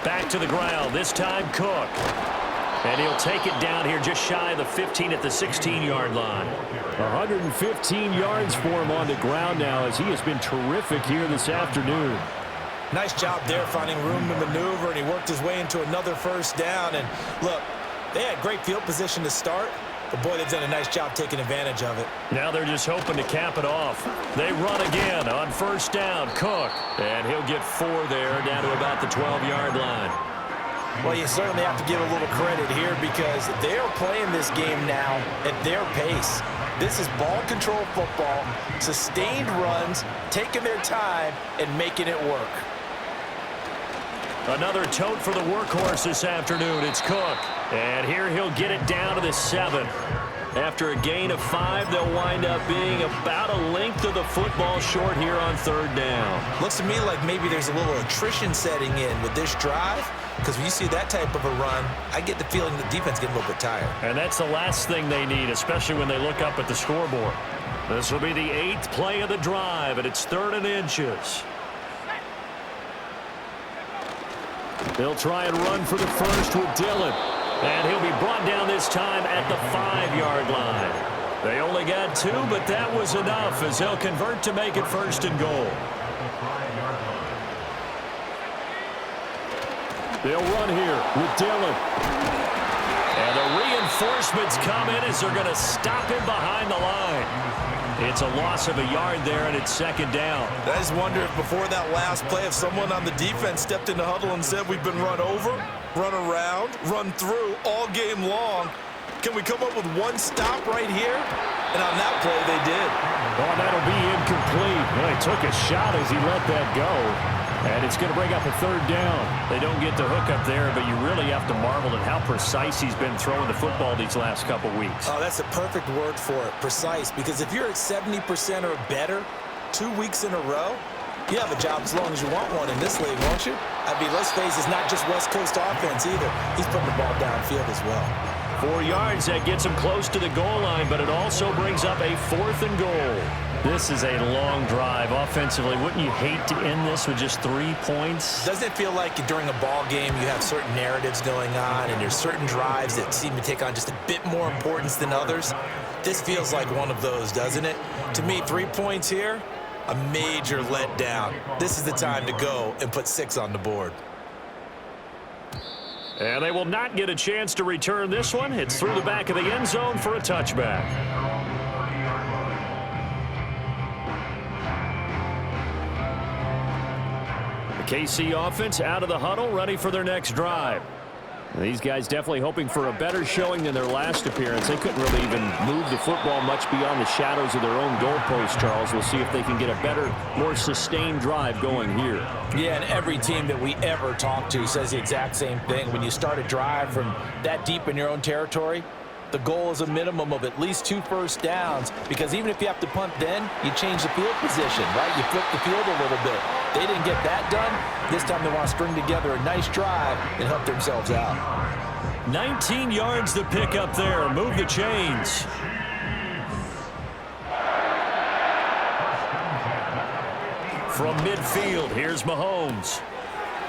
Back to the ground, this time Cook. And he'll take it down here just shy of the 15 at the 16-yard line. 115 yards for him on the ground now as he has been terrific here this afternoon. Nice job there finding room to maneuver, and he worked his way into another first down. And look, they had great field position to start, but boy, they've done a nice job taking advantage of it. Now they're just hoping to cap it off. They run again on first down, Cook. And he'll get 4 there down to about the 12-yard line. Well, you certainly have to give a little credit here because they are playing this game now at their pace. This is ball control football, sustained runs, taking their time, and making it work. Another tote for the workhorse this afternoon. It's Cook. And here he'll get it down to the 7. After a gain of 5, they'll wind up being about a length of the football short here on third down. Looks to me like maybe there's a little attrition setting in with this drive. Because when you see that type of a run, I get the feeling the defense getting a little bit tired. And that's the last thing they need, especially when they look up at the scoreboard. This will be the 8th play of the drive, and it's 3rd and inches. They'll try and run for the first with Dillon. And he'll be brought down this time at the 5-yard line. They only got 2, but that was enough as they'll convert to make it 1st and goal. They'll run here with Dillon. And the reinforcements come in as they're going to stop him behind the line. It's a loss of a yard there, and it's 2nd down. I just wonder if before that last play, if someone on the defense stepped in the huddle and said, we've been run over, run around, run through all game long. Can we come up with one stop right here? And on that play, they did. Oh, that'll be incomplete. Well, he took a shot as he let that go. And it's going to bring up a 3rd down. They don't get the hook up there, but you really have to marvel at how precise he's been throwing the football these last couple weeks. Oh, that's the perfect word for it, precise. Because if you're at 70% or better 2 weeks in a row, you have a job as long as you want one in this league, won't you? I mean, let's face it, it's not just West Coast offense either. He's putting the ball downfield as well. 4 yards, that gets him close to the goal line, but it also brings up a 4th and goal. This is a long drive offensively. Wouldn't you hate to end this with just 3 points? Doesn't it feel like during a ball game you have certain narratives going on and there's certain drives that seem to take on just a bit more importance than others? This feels like one of those, doesn't it? To me, 3 points here, a major letdown. This is the time to go and put 6 on the board. And they will not get a chance to return this one. It's through the back of the end zone for a touchback. KC offense out of the huddle, ready for their next drive. These guys definitely hoping for a better showing than their last appearance. They couldn't really even move the football much beyond the shadows of their own goalpost, Charles. We'll see if they can get a better, more sustained drive going here. Yeah, and every team that we ever talk to says the exact same thing. When you start a drive from that deep in your own territory, the goal is a minimum of at least 2 first downs, because even if you have to punt then, you change the field position, right? You flip the field a little bit. They didn't get that done. This time they want to string together a nice drive and help themselves out. 19 yards to pick up there. Move the chains. From midfield, here's Mahomes.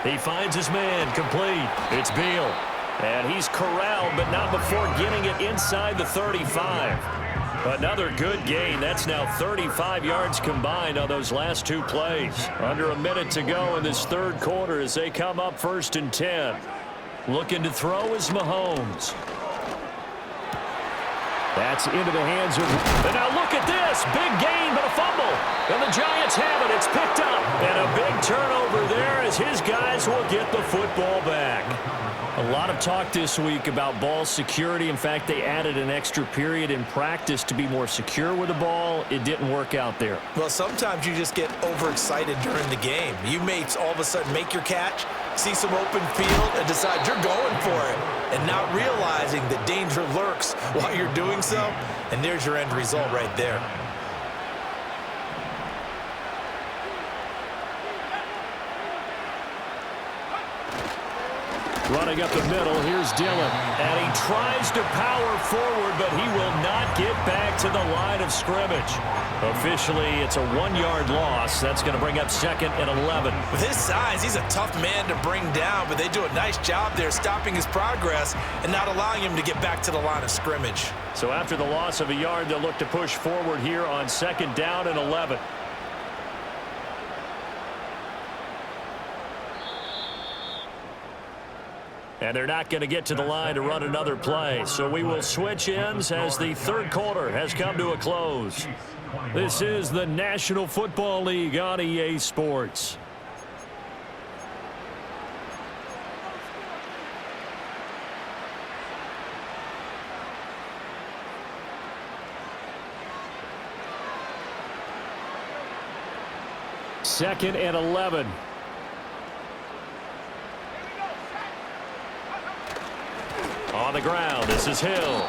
He finds his man, complete. It's Beal. And he's corralled, but not before getting it inside the 35. Another good gain. That's now 35 yards combined on those last 2 plays. Under a minute to go in this third quarter as they come up 1st and 10. Looking to throw is Mahomes. That's into the hands of... And now look at this. Big gain, but a fumble. And the Giants have it. It's picked up. And a big turnover there as his guys will get the football back. A lot of talk this week about ball security. In fact, they added an extra period in practice to be more secure with the ball. It didn't work out there. Well, sometimes you just get overexcited during the game. You may all of a sudden make your catch, see some open field, and decide you're going for it, and not realizing the danger lurks while you're doing so. And there's your end result right there. Running up the middle, here's Dillon. And he tries to power forward, but he will not get back to the line of scrimmage. Officially, it's a 1-yard loss. That's going to bring up 2nd and 11. With his size, he's a tough man to bring down, but they do a nice job there stopping his progress and not allowing him to get back to the line of scrimmage. So after the loss of a yard, they'll look to push forward here on 2nd down and 11. And they're not going to get to the line to run another play. So we will switch ends as the third quarter has come to a close. This is the National Football League on EA Sports. Second and 11. On the ground, this is Hill.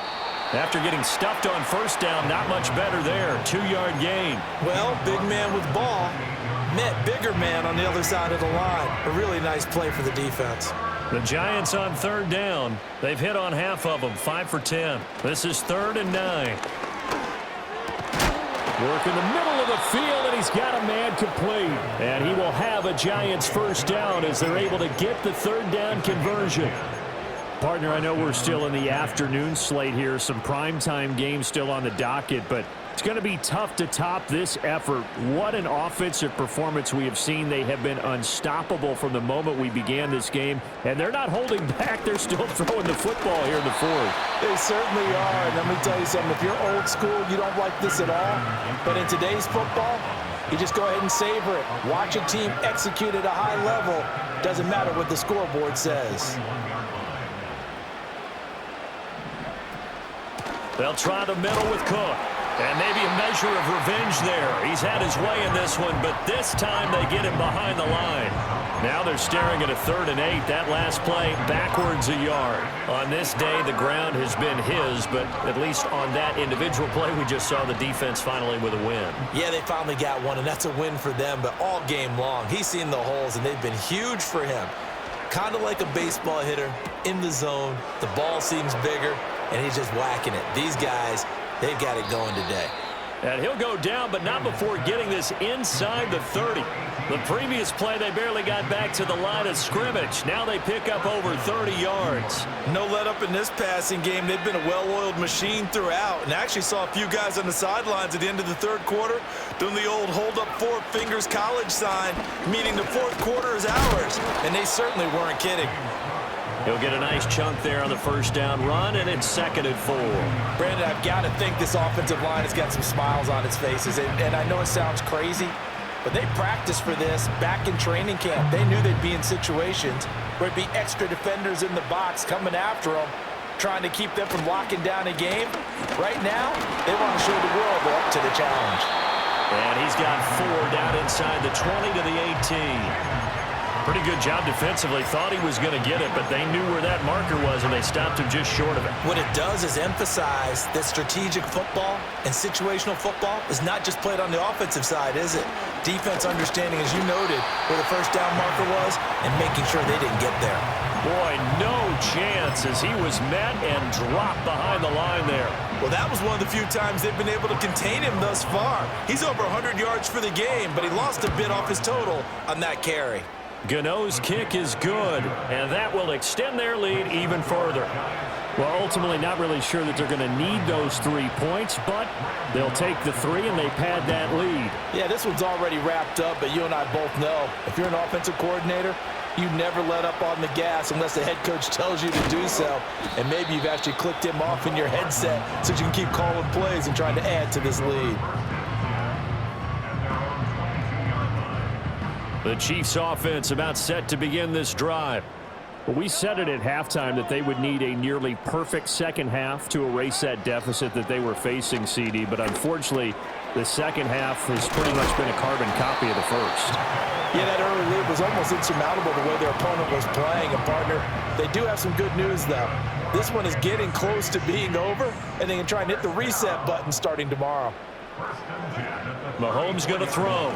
After getting stuffed on first down, not much better there. 2-yard gain. Well, big man with ball met bigger man on the other side of the line. A really nice play for the defense. The Giants on 3rd down. They've hit on half of them, 5 for 10. This is 3rd and 9. Work in the middle of the field, and he's got a man complete. And he will have a Giants first down as they're able to get the 3rd down conversion. Partner, I know we're still in the afternoon slate here. Some primetime games still on the docket, but it's going to be tough to top this effort. What an offensive performance we have seen. They have been unstoppable from the moment we began this game, and they're not holding back. They're still throwing the football here in the 4th. They certainly are, and let me tell you something. If you're old school, you don't like this at all. But in today's football, you just go ahead and savor it. Watch a team execute at a high level. Doesn't matter what the scoreboard says. They'll try the middle with Cook. And maybe a measure of revenge there. He's had his way in this one, but this time they get him behind the line. Now they're staring at a 3rd and 8. That last play, backwards a yard. On this day, the ground has been his, but at least on that individual play, we just saw the defense finally with a win. Yeah, they finally got one, and that's a win for them, but all game long, he's seen the holes, and they've been huge for him. Kind of like a baseball hitter in the zone. The ball seems bigger, and he's just whacking it. These guys, they've got it going today. And he'll go down, but not before getting this inside the 30. The previous play, they barely got back to the line of scrimmage. Now they pick up over 30 yards. No let up in this passing game. They've been a well-oiled machine throughout. And I actually saw a few guys on the sidelines at the end of the 3rd quarter doing the old hold up 4 fingers college sign, meaning the 4th quarter is ours. And they certainly weren't kidding. He'll get a nice chunk there on the first down run, and it's 2nd and 4. Brandon, I've got to think this offensive line has got some smiles on its faces. And I know it sounds crazy, but they practiced for this back in training camp. They knew they'd be in situations where it'd be extra defenders in the box coming after them, trying to keep them from locking down a game. Right now, they want to show the world they're up to the challenge. And he's got 4 down inside the 20 to the 18. Pretty good job defensively. Thought he was going to get it, but they knew where that marker was, and they stopped him just short of it. What it does is emphasize that strategic football and situational football is not just played on the offensive side, is it? Defense understanding, as you noted, where the first down marker was and making sure they didn't get there. Boy, no chance as he was met and dropped behind the line there. Well, that was one of the few times they've been able to contain him thus far. He's over 100 yards for the game, but he lost a bit off his total on that carry. Gano's kick is good, and that will extend their lead even further. Well, ultimately not really sure that they're going to need those 3 points, but they'll take the 3 and they pad that lead. Yeah, this one's already wrapped up, but you and I both know if you're an offensive coordinator, You never let up on the gas unless the head coach tells you to do so. And maybe you've actually clicked him off in your headset so you can keep calling plays and trying to add to this lead. The Chiefs offense about set to begin this drive. We said it at halftime that they would need a nearly perfect second half to erase that deficit that they were facing, CD. But unfortunately, the second half has pretty much been a carbon copy of the first. Yeah, that early lead was almost insurmountable the way their opponent was playing. And, partner, they do have some good news, though. This one is getting close to being over, and they can try and hit the reset button starting tomorrow. Mahomes going to throw.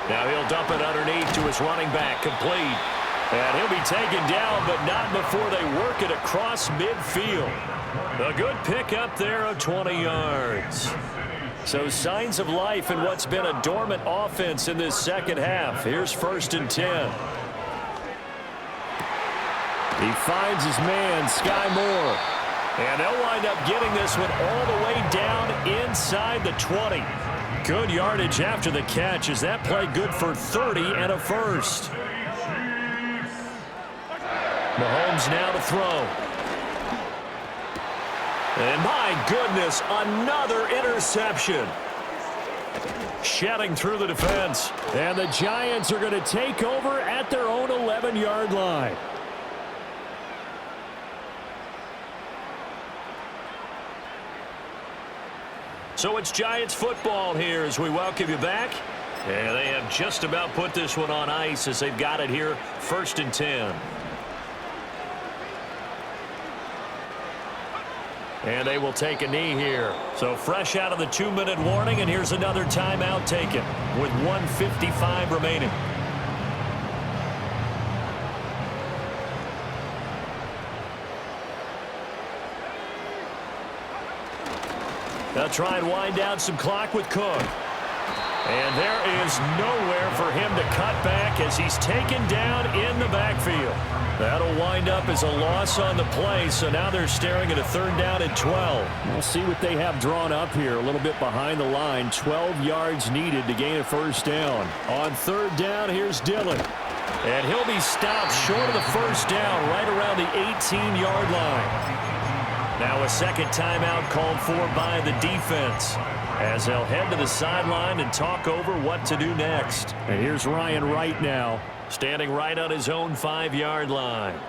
Now he'll dump it underneath to his running back, complete. And he'll be taken down, but not before they work it across midfield. A good pickup there of 20 yards. So signs of life in what's been a dormant offense in this second half. Here's 1st and 10. He finds his man, Sky Moore. And they'll wind up getting this one all the way down inside the 20. Good yardage after the catch. Is that play good for 30 and a first? Mahomes now to throw. And my goodness, another interception. Shedding through the defense. And the Giants are going to take over at their own 11-yard line. So it's Giants football here as we welcome you back. And they have just about put this one on ice as they've got it here, 1st and 10. And they will take a knee here. So fresh out of the 2-minute warning, and here's another timeout taken with 1:55 remaining. They'll try and wind down some clock with Cook. And there is nowhere for him to cut back as he's taken down in the backfield. That'll wind up as a loss on the play, so now they're staring at a 3rd down and 12. We'll see what they have drawn up here, a little bit behind the line. 12 yards needed to gain a 1st down. On 3rd down, here's Dillon. And he'll be stopped short of the 1st down, right around the 18-yard line. Now a second timeout called for by the defense as they'll head to the sideline and talk over what to do next. And here's Ryan Wright now, standing right on his own 5-yard line.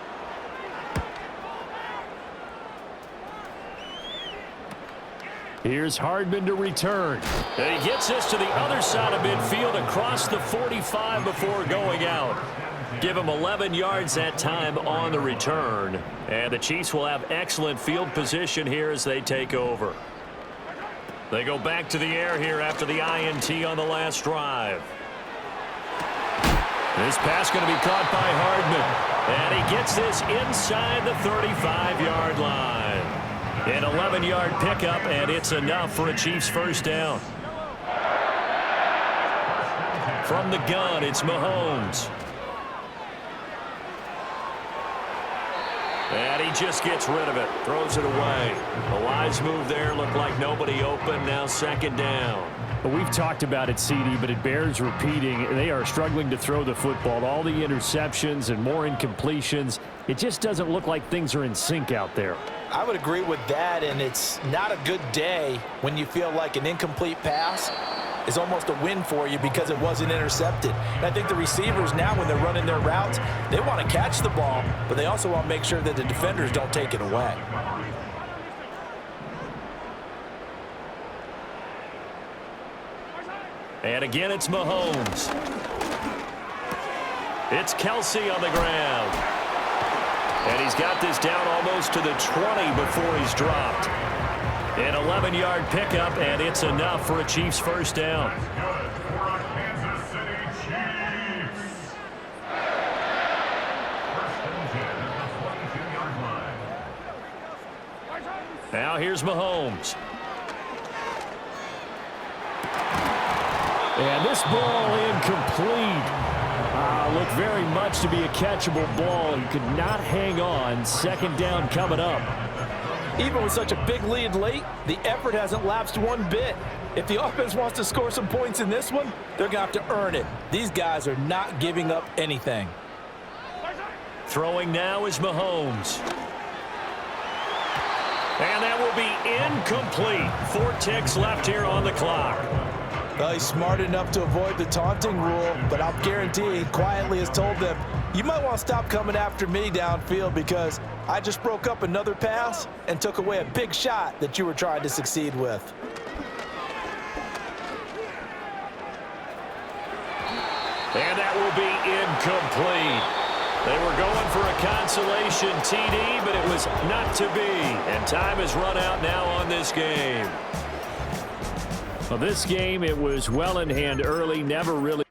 Here's Hardman to return. And he gets this to the other side of midfield across the 45 before going out. Give him 11 yards that time on the return. And the Chiefs will have excellent field position here as they take over. They go back to the air here after the INT on the last drive. This pass going to be caught by Hardman. And he gets this inside the 35-yard line. An 11-yard pickup, and it's enough for a Chiefs 1st down. From the gun, it's Mahomes. And he just gets rid of it, throws it away. A wise move there, looked like nobody open, now 2nd down. But we've talked about it, CD, but it bears repeating. They are struggling to throw the football. All the interceptions and more incompletions. It just doesn't look like things are in sync out there. I would agree with that, and it's not a good day when you feel like an incomplete pass is almost a win for you because it wasn't intercepted. And I think the receivers now, when they're running their routes, they want to catch the ball, but they also want to make sure that the defenders don't take it away. And again, it's Mahomes. It's Kelsey on the ground. And he's got this down almost to the 20 before he's dropped. An 11-yard pickup, and it's enough for a Chiefs 1st down. Now here's Mahomes. And this ball incomplete. Looked very much to be a catchable ball and could not hang on. 2nd down coming up. Even with such a big lead late, the effort hasn't lapsed one bit. If the offense wants to score some points in this one, they're going to have to earn it. These guys are not giving up anything. Throwing now is Mahomes. And that will be incomplete. 4 ticks left here on the clock. Well, he's smart enough to avoid the taunting rule, but I'll guarantee he quietly has told them, you might want to stop coming after me downfield because I just broke up another pass and took away a big shot that you were trying to succeed with. And that will be incomplete. They were going for a consolation TD, but it was not to be. And time has run out now on this game. Well, this game, it was well in hand early, never really